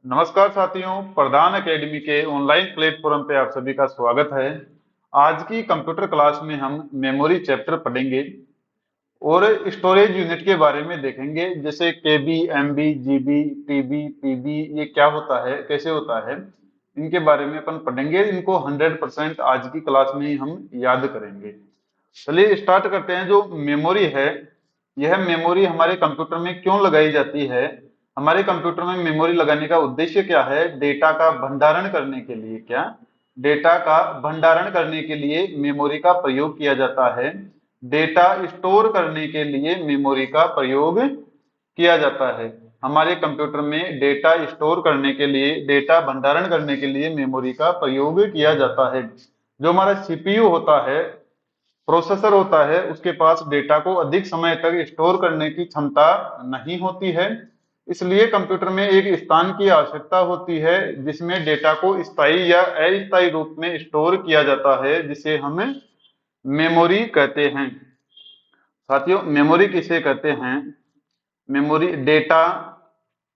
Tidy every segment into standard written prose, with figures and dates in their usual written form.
नमस्कार साथियों, प्रधान एकेडमी के ऑनलाइन प्लेटफॉर्म पे आप सभी का स्वागत है। आज की कंप्यूटर क्लास में हम मेमोरी चैप्टर पढ़ेंगे और स्टोरेज यूनिट के बारे में देखेंगे, जैसे केबी, एमबी, जीबी, टीबी, पीबी, ये क्या होता है, कैसे होता है, इनके बारे में अपन पढ़ेंगे। इनको 100% आज की क्लास में ही हम याद करेंगे। चलिए स्टार्ट करते हैं। जो मेमोरी है, यह मेमोरी हमारे कंप्यूटर में क्यों लगाई जाती है? हमारे कंप्यूटर में मेमोरी लगाने का उद्देश्य क्या है? डेटा का भंडारण करने के लिए। क्या? डेटा का भंडारण करने के लिए मेमोरी का प्रयोग किया जाता है। डेटा स्टोर करने के लिए मेमोरी का प्रयोग किया जाता है। हमारे कंप्यूटर में डेटा स्टोर करने के लिए, डेटा भंडारण करने के लिए मेमोरी का प्रयोग किया जाता है। जो हमारा सीपीयू होता है, प्रोसेसर होता है, उसके पास डेटा को अधिक समय तक स्टोर करने की क्षमता नहीं होती है। इसलिए कंप्यूटर में एक स्थान की आवश्यकता होती है जिसमें डेटा को स्थायी या अस्थायी रूप में स्टोर किया जाता है, जिसे हम मेमोरी कहते हैं। साथियों, मेमोरी किसे कहते हैं? मेमोरी डेटा,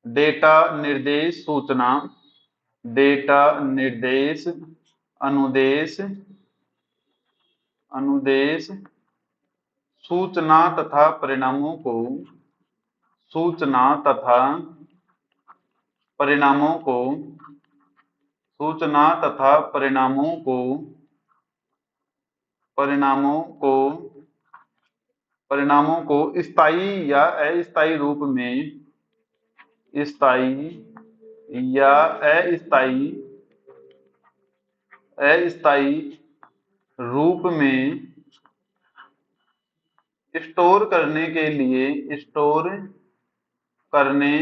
डेटा निर्देश सूचना, डेटा निर्देश, अनुदेश, अनुदेश, सूचना तथा परिणामों को, सूचना तथा परिणामों को, सूचना तथा परिणामों को, परिणामों को, परिणामों को स्थायी या अस्थायी रूप में, स्थायी या अस्थायी, अस्थायी रूप में स्टोर करने के लिए, स्टोर करने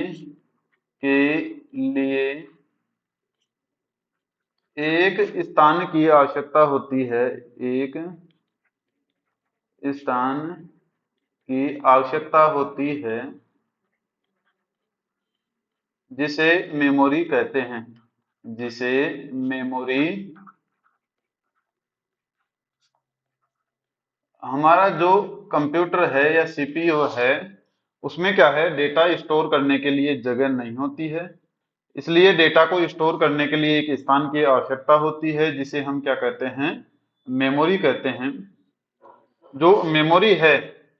के लिए एक स्थान की आवश्यकता होती है। एक स्थान की आवश्यकता होती है जिसे मेमोरी कहते हैं, जिसे मेमोरी। हमारा जो कंप्यूटर है या सीपीयू है, उसमें क्या है, डेटा स्टोर करने के लिए जगह नहीं होती है। इसलिए डेटा को स्टोर करने के लिए एक स्थान की आवश्यकता होती है, जिसे हम क्या कहते हैं, मेमोरी कहते हैं। जो मेमोरी है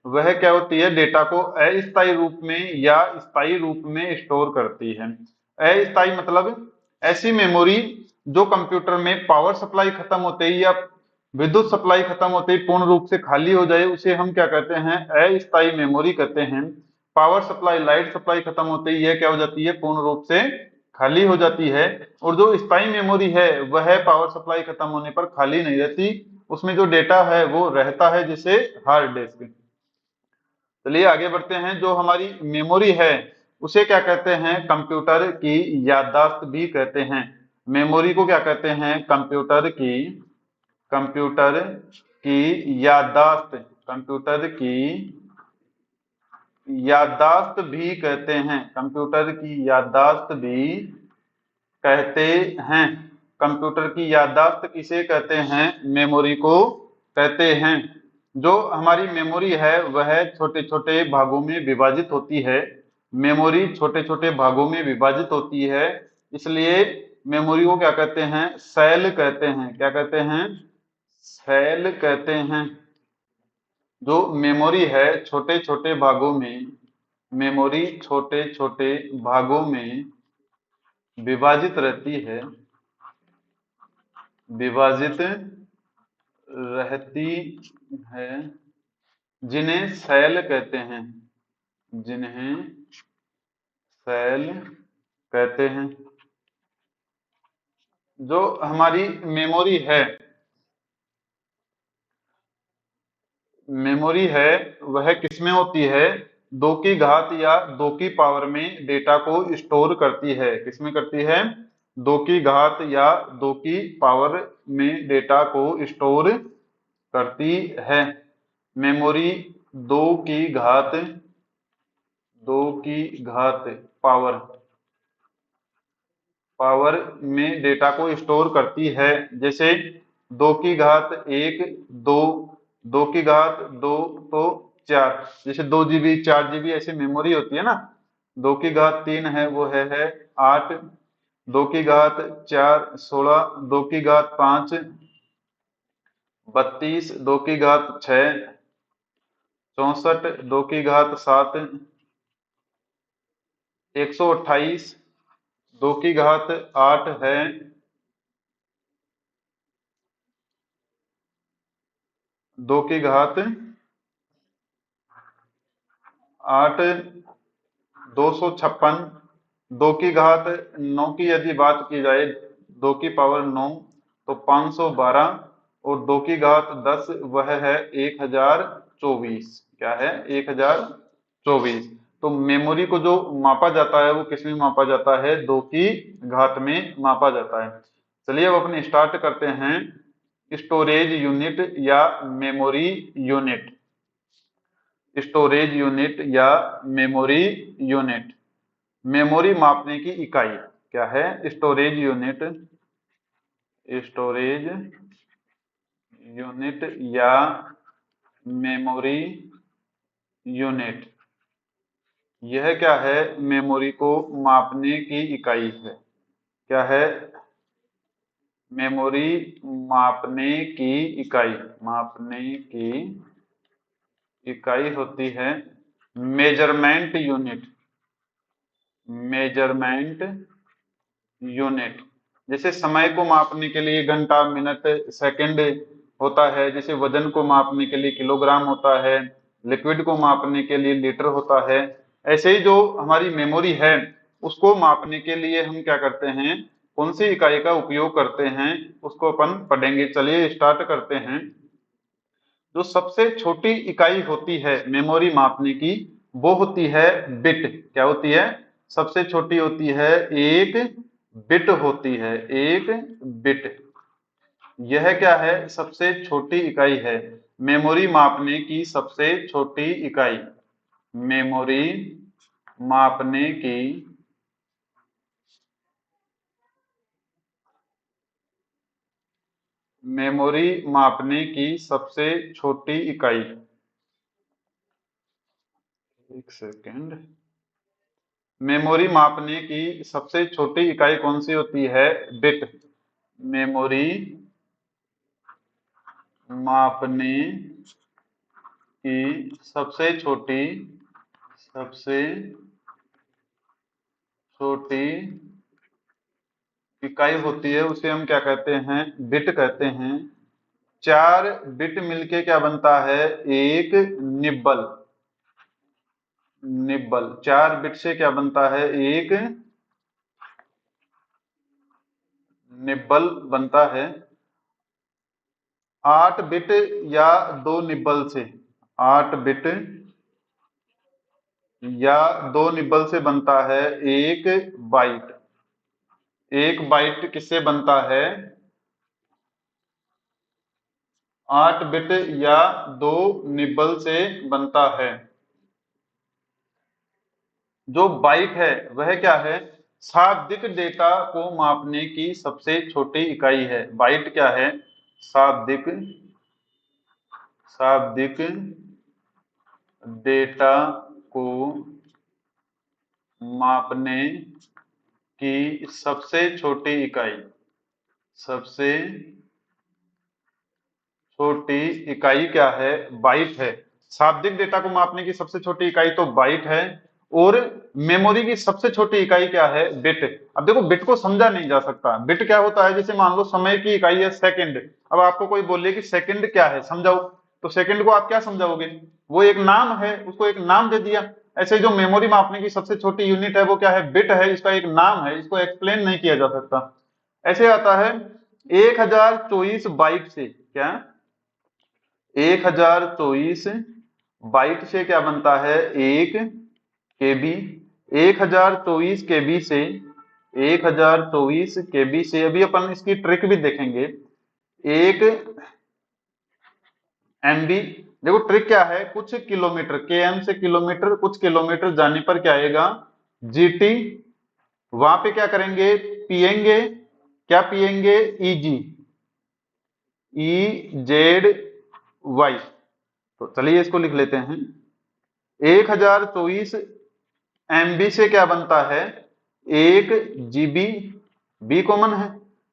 वह क्या होती है, डेटा को अस्थायी रूप में या स्थायी रूप में स्टोर करती है। अस्थायी मतलब ऐसी मेमोरी जो कंप्यूटर में पावर सप्लाई खत्म होते ही या विद्युत सप्लाई खत्म होते ही पूर्ण रूप से खाली हो जाए, उसे हम क्या कहते हैं, अस्थायी मेमोरी कहते हैं। पावर सप्लाई, लाइट सप्लाई खत्म होते ही यह क्या हो जाती है, पूर्ण रूप से खाली हो जाती है। और जो स्थायी मेमोरी है वह पावर सप्लाई खत्म होने पर खाली नहीं रहती, उसमें जो डेटा है वो रहता है, जिसे हार्ड डिस्क। चलिए आगे बढ़ते हैं। जो हमारी मेमोरी है उसे क्या कहते हैं, कंप्यूटर की याददाश्त भी कहते हैं। मेमोरी को क्या कहते हैं, कंप्यूटर की, कंप्यूटर की याददाश्त, कंप्यूटर की याददाश्त भी कहते हैं, कंप्यूटर की याददाश्त भी कहते हैं। कंप्यूटर की याददाश्त किसे कहते हैं, मेमोरी को कहते हैं। जो हमारी मेमोरी है वह छोटे छोटे भागों में विभाजित होती है। मेमोरी छोटे छोटे भागों में विभाजित होती है, इसलिए मेमोरी को क्या कहते हैं, सेल कहते हैं। क्या कहते हैं, सेल कहते हैं। जो मेमोरी है छोटे छोटे भागों में, मेमोरी छोटे छोटे भागों में विभाजित रहती है, विभाजित रहती है, जिन्हें सेल कहते हैं, जिन्हें सेल कहते हैं। जो हमारी मेमोरी है, मेमोरी है वह किसमें होती है, दो की घात या दो की पावर में डेटा को स्टोर करती है। किसमें करती है, दो की घात या दो की पावर में डेटा को स्टोर करती है। मेमोरी दो की घात, दो की घात पावर, पावर में डेटा को स्टोर करती है। जैसे दो की घात एक, दो, दो की घात दो, तो चार। जैसे 2 GB, 4 GB ऐसी मेमोरी होती है ना। दो की घात तीन है, वो है 8। 2 की घात 4 16, 2 की घात 5 32, 2 की घात 6 64, 2 की घात 7 128, 2 की घात 8 है 2 की घात 8 256, 2 की घात 9 की यदि बात की जाए 2 की पावर 9 तो 512, और 2 की घात 10 वह है 1024। क्या है? 1024। तो मेमोरी को जो मापा जाता है वो किसमें मापा जाता है? 2 की घात में मापा जाता है। चलिए अब अपने स्टार्ट करते हैं स्टोरेज यूनिट या मेमोरी यूनिट। स्टोरेज यूनिट या मेमोरी यूनिट, मेमोरी मापने की इकाई क्या है? स्टोरेज यूनिट, स्टोरेज यूनिट या मेमोरी यूनिट, यह क्या है? मेमोरी को मापने की इकाई है। क्या है? मेमोरी मापने की इकाई, मापने की इकाई होती है मेजरमेंट यूनिट, मेजरमेंट यूनिट। जैसे समय को मापने के लिए घंटा, मिनट, सेकंड होता है, जैसे वजन को मापने के लिए किलोग्राम होता है, लिक्विड को मापने के लिए लीटर होता है, ऐसे ही जो हमारी मेमोरी है उसको मापने के लिए हम क्या करते हैं, कौन सी इकाई का उपयोग करते हैं, उसको अपन पढ़ेंगे। चलिए स्टार्ट करते हैं। जो सबसे छोटी इकाई होती है मेमोरी मापने की वो होती है बिट। क्या होती है? सबसे छोटी होती है एक बिट होती है, एक बिट। यह क्या है? सबसे छोटी इकाई है मेमोरी मापने की, सबसे छोटी इकाई, मेमोरी मापने की मेमोरी मापने की सबसे छोटी इकाई। एक सेकेंड। मेमोरी मापने की सबसे छोटी इकाई कौन सी होती है? बिट। मेमोरी मापने की सबसे छोटी इकाई होती है, उसे हम क्या कहते हैं? बिट कहते हैं। 4 बिट मिलके क्या बनता है? एक निब्बल। निब्बल 4 बिट से क्या बनता है? एक निब्बल बनता है। 8 बिट या 2 निब्बल से, 8 बिट या 2 निब्बल से बनता है एक बाइट। एक बाइट किससे बनता है? 8 बिट या 2 निब्बल से बनता है। जो बाइट है वह क्या है? शाब्दिक डेटा को मापने की सबसे छोटी इकाई है। बाइट क्या है? शाब्दिक शाब्दिक डेटा को मापने की सबसे छोटी इकाई, सबसे छोटी इकाई क्या है? बाइट है। शाब्दिक डेटा को मापने की सबसे छोटी इकाई तो बाइट है, और मेमोरी की सबसे छोटी इकाई क्या है? बिट। अब देखो बिट को समझा नहीं जा सकता। बिट क्या होता है? जैसे मान लो समय की इकाई है सेकंड, अब आपको कोई बोले कि सेकंड क्या है समझाओ, तो सेकंड को आप क्या समझाओगे? वो एक नाम है, उसको एक नाम दे दिया। ऐसे जो मेमोरी मापने की सबसे छोटी यूनिट है वो क्या है? बिट है, इसका एक नाम है, इसको एक्सप्लेन नहीं किया जा सकता। ऐसे आता है 1024 बाइट से। क्या? 1024 बाइट से क्या बनता है? एक केबी। 1024 केबी से, 1024 केबी से, अभी अपन इसकी ट्रिक भी देखेंगे। एक एमबी, देखो ट्रिक क्या है, कुछ किलोमीटर, केएम से किलोमीटर, कुछ किलोमीटर जाने पर क्या आएगा? जीटी। वहां पे क्या करेंगे? पिएंगे। क्या पिएंगे? Easy, E Z Y. तो चलिए इसको लिख लेते हैं। 1024 एमबी से क्या बनता है? एक जीबी। बी कॉमन है।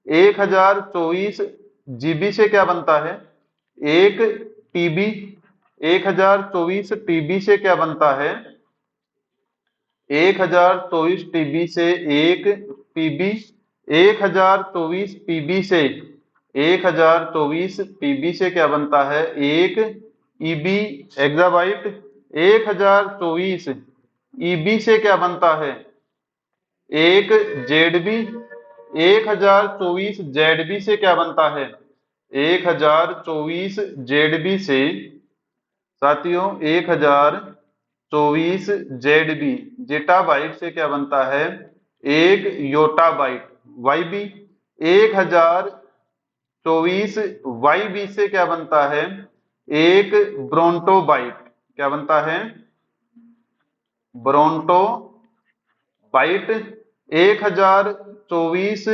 1024 जीबी से क्या बनता है, एक टीबी। 1024 टीबी से क्या बनता है, 1024 टीबी से एक पीबी। 1024 पीबी से 1024 पीबी से क्या बनता है, एक ईबी एक्साबाइट। 1024 ईबी से क्या बनता है, एक जेडबी। 1024 जेडबी से क्या बनता है, 1024 जेडबी से साथियों 1024 जेडबी जेटाबाइट से क्या बनता है, एक योटाबाइट वाईबी। 1024 वाईबी से क्या बनता है, एक ब्रोंटोबाइट। क्या बनता है, ब्रोंटो बाइट। 1024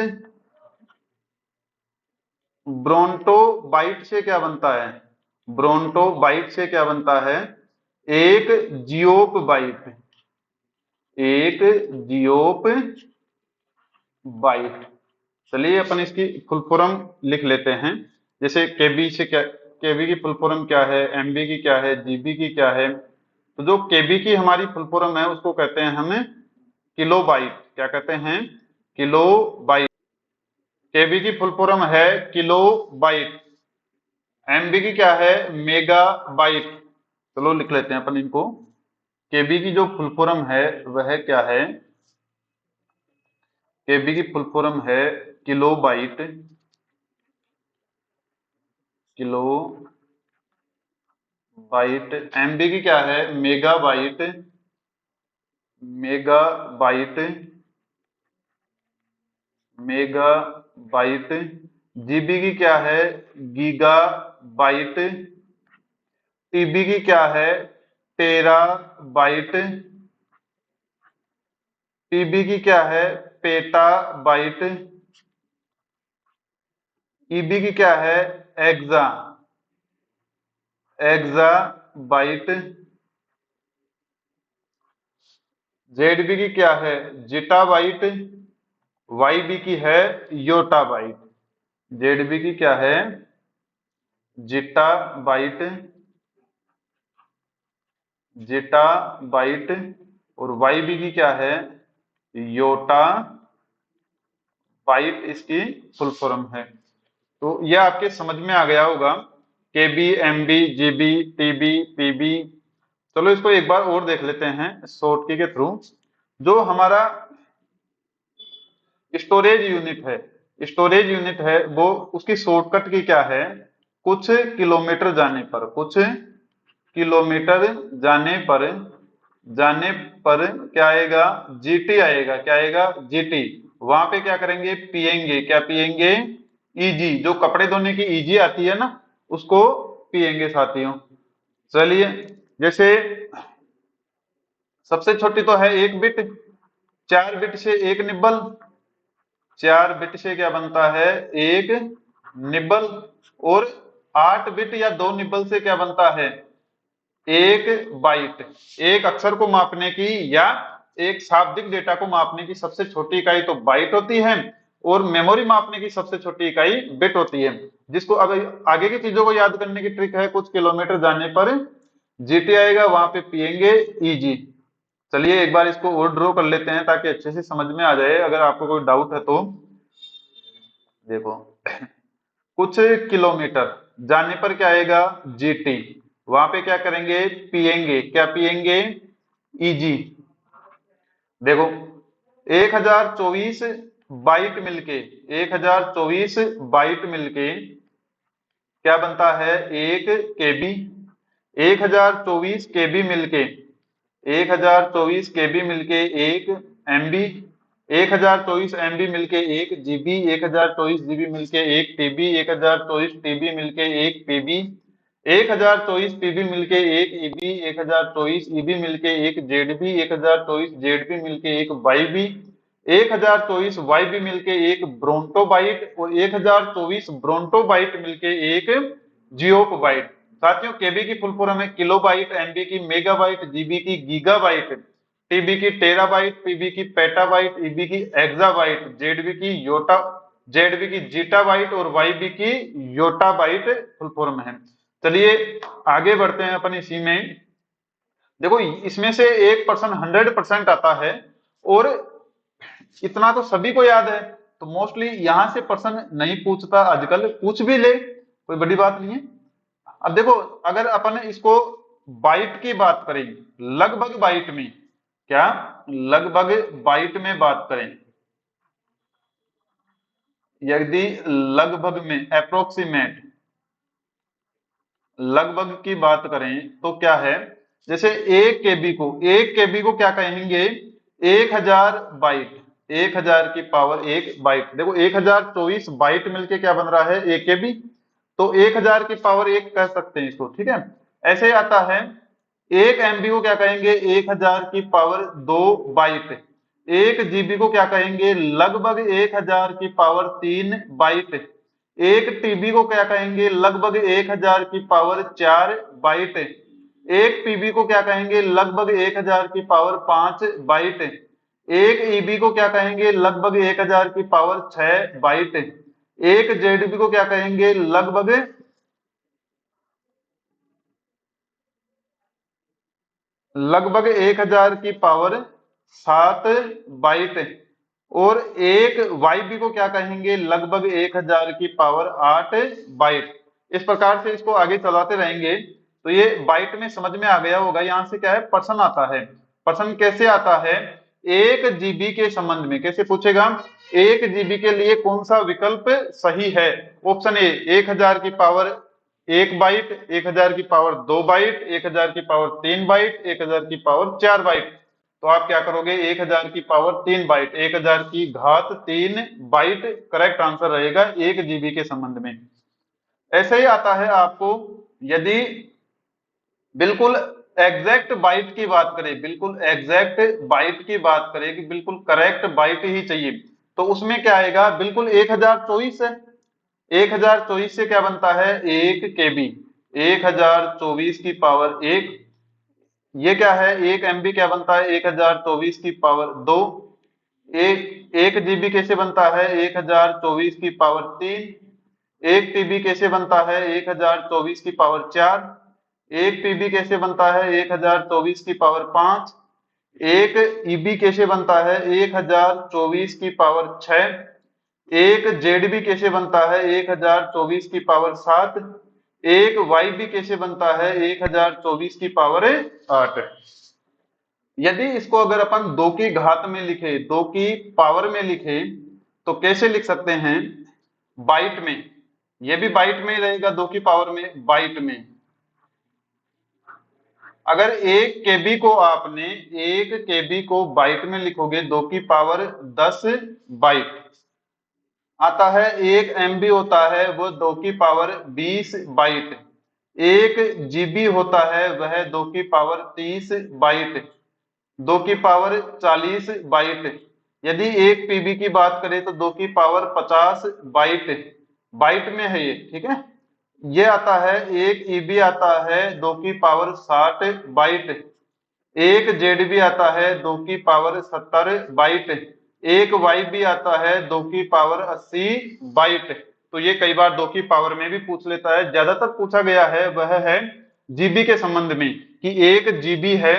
ब्रोंटो बाइट से क्या बनता है, ब्रोंटो बाइट से क्या बनता है, एक जियोप बाइट। एक जियोप बाइट। चलिए अपन इसकी फुल फॉर्म लिख लेते हैं। जैसे केबी से क्या, केबी की फुल फॉर्म क्या है, एमबी की क्या है, जीबी की क्या है। तो जो केबी की हमारी फुल फॉर्म है उसको कहते हैं हम किलो बाइट। क्या कहते हैं, किलो बाइट। केबी की फुल फॉर्म है किलो बाइट। एमबी की क्या है, मेगा बाइट। चलो लिख लेते हैं अपन इनको। केबी की जो फुल फॉर्म है वह क्या है, केबी की फुल फॉर्म है kilo byte. Kilo byte. MB की क्या है, mega bite. Mega bite. Mega bite. GB की क्या है, गीगा बाइट। टीबी की क्या है, टेरा बाइट। टीबी की क्या है, पेटा बाइट। ईबी की क्या है, एग्जा एग्जा बाइट। जेडबी की क्या है, जिटा बाइट। वाईबी की है योटा बाइट। जेडबी की क्या है, जिटा बाइट। Zetta byte. और वाईबी की क्या है, योटा बाइट इसकी फुल फॉर्म है। तो यह आपके समझ में आ गया होगा, KB, MB, GB, TB, PB. चलो इसको एक बार और देख लेते हैं शॉर्ट की के थ्रू। जो हमारा स्टोरेज यूनिट है, स्टोरेज यूनिट है वो उसकी शॉर्टकट की क्या है, कुछ किलोमीटर जाने पर, कुछ किलोमीटर जाने पर क्या आएगा, जीटी आएगा। क्या आएगा, जीटी। वहां पे क्या करेंगे, पिएंगे। क्या पिएंगे, ईजी। जो कपड़े धोने की ईजी आती है ना, उसको पिएंगे साथियों। चलिए, जैसे सबसे छोटी तो है एक बिट। 4 बिट से एक निब्बल। 4 बिट से क्या बनता है, एक निब्बल। और 8 बिट या 2 निब्बल से क्या बनता है, एक बाइट। एक अक्षर को मापने की या एक शाब्दिक डेटा को मापने की सबसे छोटी इकाई तो बाइट होती है, और मेमोरी मापने की सबसे छोटी इकाई बिट होती है। जिसको अब आगे की चीजों को याद करने की ट्रिक है, कुछ किलोमीटर जाने पर जीटी आएगा, वहां पे पिएंगे ईजी। चलिए एक बार इसको और ड्रॉ कर लेते हैं ताकि अच्छे से समझ में आ जाए, अगर आपको कोई डाउट है तो। देखो, कुछ किलोमीटर जाने पर क्या आएगा, जीटी। वहां पे क्या करेंगे, पिएंगे। क्या पिएंगे, ईजी। देखो, 1024 बाइट मिलके, 1024 बाइट मिलके क्या बनता है, एक केबी। 1024 केबी मिलके, 1024 केबी मिलके एक एमबी। 1024 एमबी मिलके एक जीबी। 1024 जीबी मिलके एक टीबी। 1024 टीबी मिलके एक पीबी। 1024 पीबी मिलके एक ईबी। 1024 ईबी मिलके एक जेडबी। 1024 जेडबी मिलके एक वाईबी। 1024 वाईबी मिलके एक ब्रोंटो बाइट। और 1024 ब्रोंटो बाइट मिलके एक जियोप साथियों, केबी की फुल फॉर्म है किलो बाइट, एमबी की मेगा बाइट, जीबी की गीगा बाइट, टीबी की टेराबाइट, पीबी की पेटाबाइट, ईबी की एक्साबाइट, जेडबी की योटा, जेडबी की जीटाबाइट और वाईबी की योटाबाइट फुल फॉर्म है। चलिए आगे बढ़ते हैं अपन इसी में। देखो इसमें से 1% 100% आता है, और इतना तो सभी को याद है, तो मोस्टली यहां से पर्सन नहीं पूछता, आजकल पूछ भी ले कोई बड़ी बात नहीं है। अब देखो अगर अपन इसको बाइट की बात करें, लगभग बाइट में, क्या लगभग बाइट में बात करें, यदि लगभग में अप्रोक्सीमेट लगभग की बात करें तो क्या है, जैसे 1 केबी को क्या कहेंगे, 1000 बाइट, 1000 की पावर 1 बाइट। देखो 1024 बाइट मिलके क्या बन रहा है, 1 केबी, तो 1000 की पावर 1 कह सकते हैं इसको, ठीक है। ऐसे ही आता है 1 एमबी को क्या कहेंगे, 1000 की पावर 2 बाइट। 1 जीबी को क्या कहेंगे, लगभग 1000 की पावर 3 बाइट। 1 टीबी को क्या कहेंगे, लगभग 1000 की पावर 4 बाइट। 1 पीबी को क्या कहेंगे, लगभग 1000 की पावर 5 बाइट। 1 ईबी को क्या कहेंगे, लगभग 1000 की पावर 6 बाइट। 1 जेडबी को क्या कहेंगे, लगभग 1000 की पावर 7 बाइट। और 1 वाईबी को क्या कहेंगे, लगभग 1000 की पावर 8 बाइट। इस प्रकार से इसको आगे चलाते रहेंगे तो ये बाइट में समझ में आ गया होगा। यहां से क्या है, पर्सन आता है। पर्सन कैसे आता है, 1 जीबी के संबंध में कैसे पूछेगा, 1 जीबी के लिए कौन सा विकल्प सही है। ऑप्शन ए 1000 की पावर 1 बाइट, 1000 की पावर 2 बाइट, 1000 की पावर 3 बाइट, 1000 की पावर 4 बाइट। तो आप क्या करोगे, 1000 की पावर 3 बाइट, 1000 की घात 3 बाइट करेक्ट आंसर रहेगा 1 जीबी के संबंध में। ऐसे ही आता है आपको, यदि बिल्कुल एग्जैक्ट बाइट की बात करें, बिल्कुल एग्जैक्ट बाइट की बात करें कि बिल्कुल करेक्ट बाइट ही चाहिए, तो उसमें क्या आएगा, बिल्कुल 1024 है। 1024 से क्या बनता है, 1 केबी। 1024 की पावर 1, ये क्या है, 1 एमबी क्या बनता है, 1024 की पावर 2। एक 1 जीबी कैसे बनता है, 1024 की पावर 3। 1 टीबी कैसे बनता है, 1024 की पावर 4। 1 पीबी कैसे बनता है, 1024 की पावर 5। 1 ईबी कैसे बनता है, 1024 की पावर 6। 1 जेडबी कैसे बनता है, 1024 की पावर 7। 1 वाईबी कैसे बनता है, 1024 की पावर 8। यदि इसको अगर अपन 2 की घात में लिखे, 2 की पावर में लिखे, तो कैसे लिख सकते हैं, बाइट में। ये भी बाइट में ही रहेगा, 2 की पावर में, बाइट में। अगर 1 केबी को आपने 1 केबी को बाइट में लिखोगे, 2 की पावर 10 बाइट आता है। 1 एमबी होता है वो 2 की पावर 20 बाइट। 1 जीबी होता है वह 2 की पावर 30 बाइट, 2 की पावर 40 बाइट। यदि 1 पीबी की बात करें तो 2 की पावर 50 बाइट, बाइट में है ये, ठीक है। ये आता है 1 ईबी आता है 2 की पावर 60 बाइट। 1 जेडबी आता है 2 की पावर 70 बाइट। 1 वाईबी आता है 2 की पावर 80 बाइट। तो ये कई बार 2 की पावर में भी पूछ लेता है। ज्यादातर पूछा गया है वह है जीबी के संबंध में, कि 1 जीबी है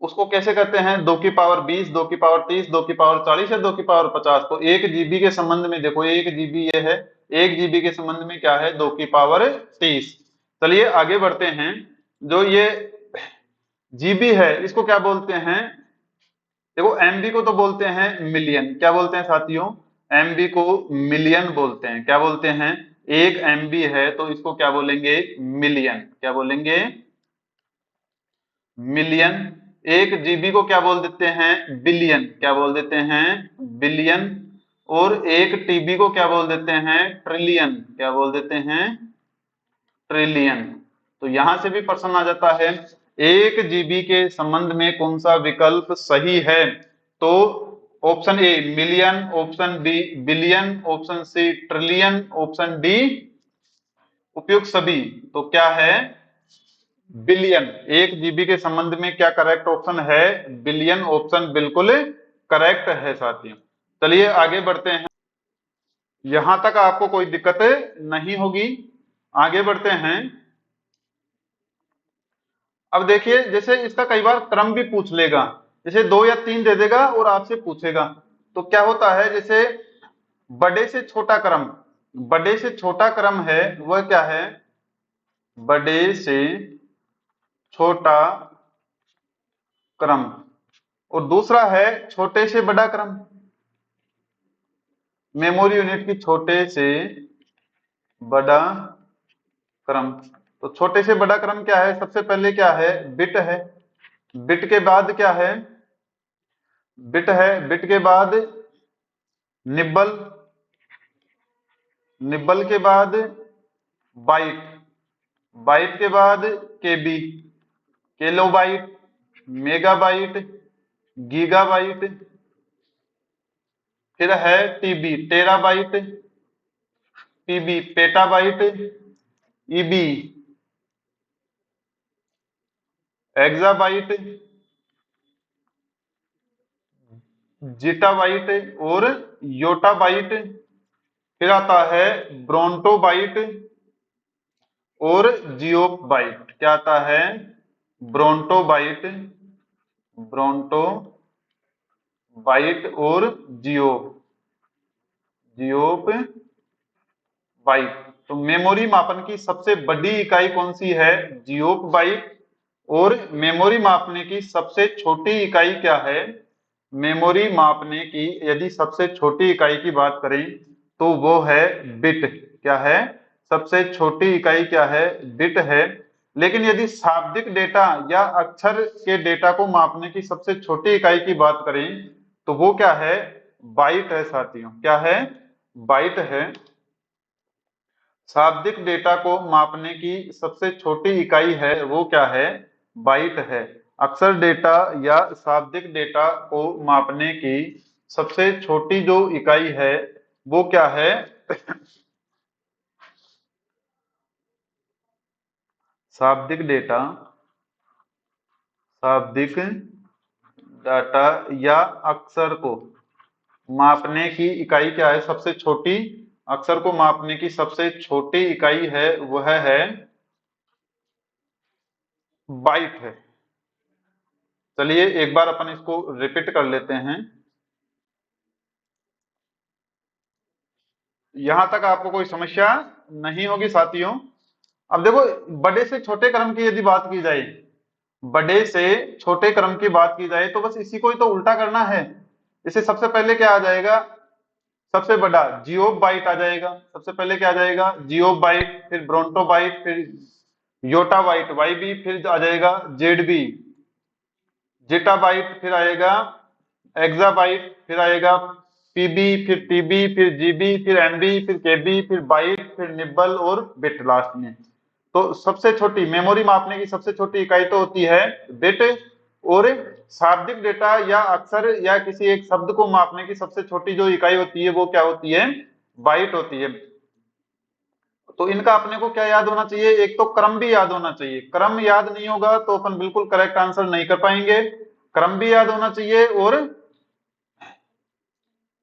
उसको कैसे करते हैं, 2 की पावर 20, 2 की पावर 30, 2 की पावर 40 या 2 की पावर 50। तो 1 जीबी के संबंध में देखो, 1 जीबी ये है, 1 जीबी के संबंध में क्या है, 2 की पावर 30। चलिए आगे बढ़ते हैं। जो ये जीबी है इसको क्या बोलते हैं, देखो एमबी को तो बोलते हैं मिलियन, क्या बोलते हैं साथियों, एमबी को मिलियन बोलते हैं। क्या बोलते हैं, 1 एमबी है तो इसको क्या बोलेंगे, मिलियन। क्या बोलेंगे, मिलियन। 1 जीबी को क्या बोल देते हैं, बिलियन। क्या बोल देते हैं, बिलियन। और 1 टीबी को क्या बोल देते हैं, ट्रिलियन। क्या बोल देते हैं, ट्रिलियन। तो यहां से भी प्रश्न आ जाता है, 1 जीबी के संबंध में कौन सा विकल्प सही है। तो option A million, option B billion, option C trillion, option D उपयुक्त सभी। तो क्या है, बिलियन। 1 GB के संबंध में क्या करेक्ट ऑप्शन है? बिलियन ऑप्शन बिल्कुल करेक्ट है साथियों। चलिए आगे बढ़ते हैं, यहां तक आपको कोई दिक्कत नहीं होगी। आगे बढ़ते हैं। अब देखिए, जैसे इसका कई बार क्रम भी पूछ लेगा, जैसे 2 या 3 दे देगा और आपसे पूछेगा, तो क्या होता है, जैसे बड़े से छोटा क्रम, बड़े से छोटा क्रम है वह क्या है? बड़े से छोटा क्रम। और दूसरा है छोटे से बड़ा क्रम, मेमोरी यूनिट की छोटे से बड़ा क्रम। तो छोटे से बड़ा क्रम क्या है? सबसे पहले क्या है? बिट है। बिट के बाद क्या है? बिट है। बिट के बाद निब्बल, निब्बल के बाद बाइट, बाइट के बाद केबी, किलोबाइट, मेगाबाइट, गीगाबाइट, फिर है TB, terabyte, PB, petabyte, EB, exabyte, zettabyte और योटाबाइट। फिर आता है ब्रोंटोबाइट और जियोबाइट। क्या आता है? ब्रोंटोबाइट, ब्रोंटोबाइट और जियोप बाइट। तो मेमोरी मापन की सबसे बड़ी इकाई कौन सी है? जियोप बाइट। और मेमोरी मापने की सबसे छोटी इकाई क्या है? मेमोरी मापने की यदि सबसे छोटी इकाई की बात करें तो वो है बिट। क्या है? सबसे छोटी इकाई क्या है? बिट है। लेकिन यदि शाब्दिक डेटा या अक्षर के डेटा को मापने की सबसे छोटी इकाई की बात करें तो वो क्या है? बाइट है साथियों। क्या है? बाइट है। शाब्दिक डेटा को मापने की सबसे छोटी इकाई है वो क्या है? बाइट है। अक्षर डेटा या शाब्दिक डेटा को मापने की सबसे छोटी जो इकाई है वो क्या है? शाब्दिक डेटा, शाब्दिक डाटा या अक्षर को मापने की इकाई क्या है? सबसे छोटी, अक्षर को मापने की सबसे छोटी इकाई है वह है बाइट है। चलिए एक बार अपन इसको रिपीट कर लेते हैं, यहां तक आपको कोई समस्या नहीं होगी साथियों। अब देखो, बड़े से छोटे क्रम की यदि बात की जाए, बड़े से छोटे क्रम की बात की जाए तो बस इसी को ही तो उल्टा करना है। इसे सबसे पहले क्या आ जाएगा? सबसे बड़ा जियोब बाइट आ जाएगा। सबसे पहले क्या आ जाएगा? जियोब बाइट, फिर ब्रोंटो बाइट, फिर योटा बाइट वाई बी, फिर आ जाएगा जेड बी जेटा बाइट, फिर आएगा एक्साबाइट, फिर आएगा पीबी, फिर टीबी, फिर जीबी, फिर एनबी, फिर केबी, फिर बाइट, फिर निब्बल और बिट लास्ट में। तो सबसे छोटी मेमोरी मापने की सबसे छोटी इकाई तो होती है बिट। और शाब्दिक डेटा या अक्षर या किसी एक शब्द को मापने की सबसे छोटी जो इकाई होती है वो क्या होती है? बाइट होती है। तो इनका अपने को क्या याद होना चाहिए? एक तो क्रम भी याद होना चाहिए। क्रम याद नहीं होगा तो अपन बिल्कुल करेक्ट आंसर नहीं कर पाएंगे। क्रम भी याद होना चाहिए और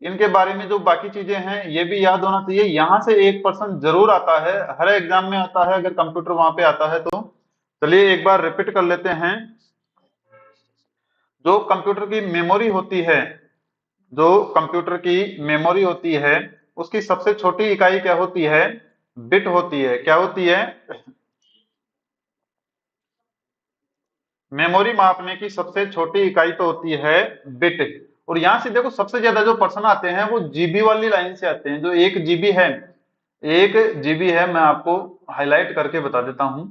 इनके बारे में जो बाकी चीजें हैं ये भी याद होना चाहिए। यहां से 1% जरूर आता है, हर एग्जाम में आता है अगर कंप्यूटर वहां पे आता है तो। चलिए एक बार रिपीट कर लेते हैं। जो कंप्यूटर की मेमोरी होती है, जो कंप्यूटर की मेमोरी होती है उसकी सबसे छोटी इकाई क्या होती है? बिट होती है। क्या होती है? मेमोरी मापने की सबसे छोटी इकाई तो होती है बिट। और यहां से देखो, सबसे ज्यादा जो प्रश्न आते हैं वो जीबी वाली लाइन से आते हैं। जो 1 GB है, 1 GB है, मैं आपको हाईलाइट करके बता देता हूं।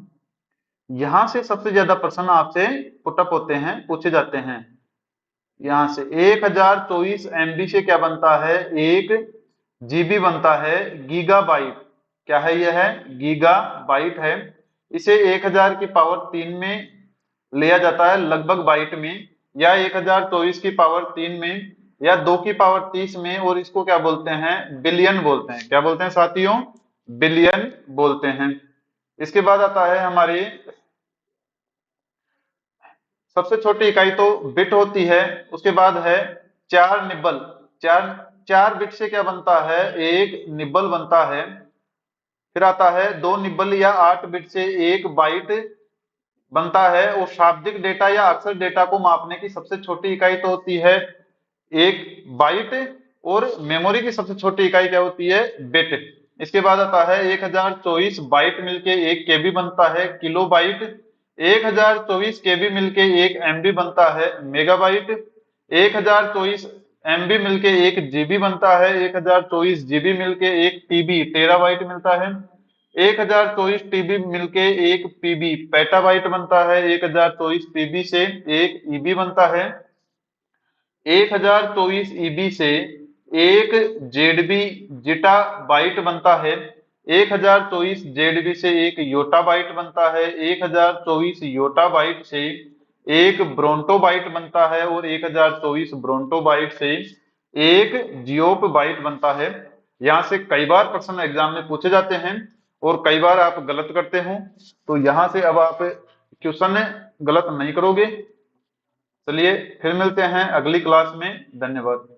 यहां से सबसे ज्यादा प्रश्न आपसे पुटअप होते हैं, पूछे जाते हैं। यहां से 1024 MB से क्या बनता है? 1 GB बनता है गीगाबाइट। क्या है? यह है गीगाबाइट है। इसे 1000 की पावर 3 में लिया जाता है लगभग बाइट में, या 1024 की पावर 3 में, या 2 की पावर 30 में। और इसको क्या बोलते हैं? बिलियन बोलते हैं। क्या बोलते हैं साथियों? बिलियन बोलते हैं। इसके बाद आता है हमारे सबसे छोटी इकाई तो बिट होती है। उसके बाद है 4 निब्बल। 4 बिट से क्या बनता है, एक निब्बल बनता है। फिर आता है 2 निब्बल या 8 बिट से एक बाइट बनता है। और शाब्दिक डेटा या अक्षर डेटा को मापने की सबसे छोटी इकाई तो होती है एक बाइट। और मेमोरी की सबसे छोटी इकाई क्या होती है, बिट। इसके बाद आता है 1024 बाइट मिलके एक केबी बनता है किलो बाइट। 1024 केबी मिलके एक एमबी बनता है मेगाबाइट। 1024 एमबी मिलके एक जीबी बनता है। 1024 जीबी मिलके एक टीबी टेराबाइट मिलता है। 1024 टीबी मिलके एक पीबी पेटाबाइट बनता है। 1024 पीबी से एक ईबी बनता है। 1024 ईबी से एक जेडबी जीटा बाइट बनता है। 1024 जेडबी से एक योटा बाइट बनता है। 1024 योटा बाइट से एक ब्रोंटो बाइट बनता है। और 1024 ब्रोंटो बाइट से एक जियोप बाइट बनता है। यहाँ से कई बार प्रश्न एग्जाम में पूछे जाते हैं और कई बार आप गलत करते हो, तो यहाँ से अब आप क्वेश्चन गलत नहीं करोगे। चलिए फिर मिलते हैं अगली क्लास में। धन्यवाद।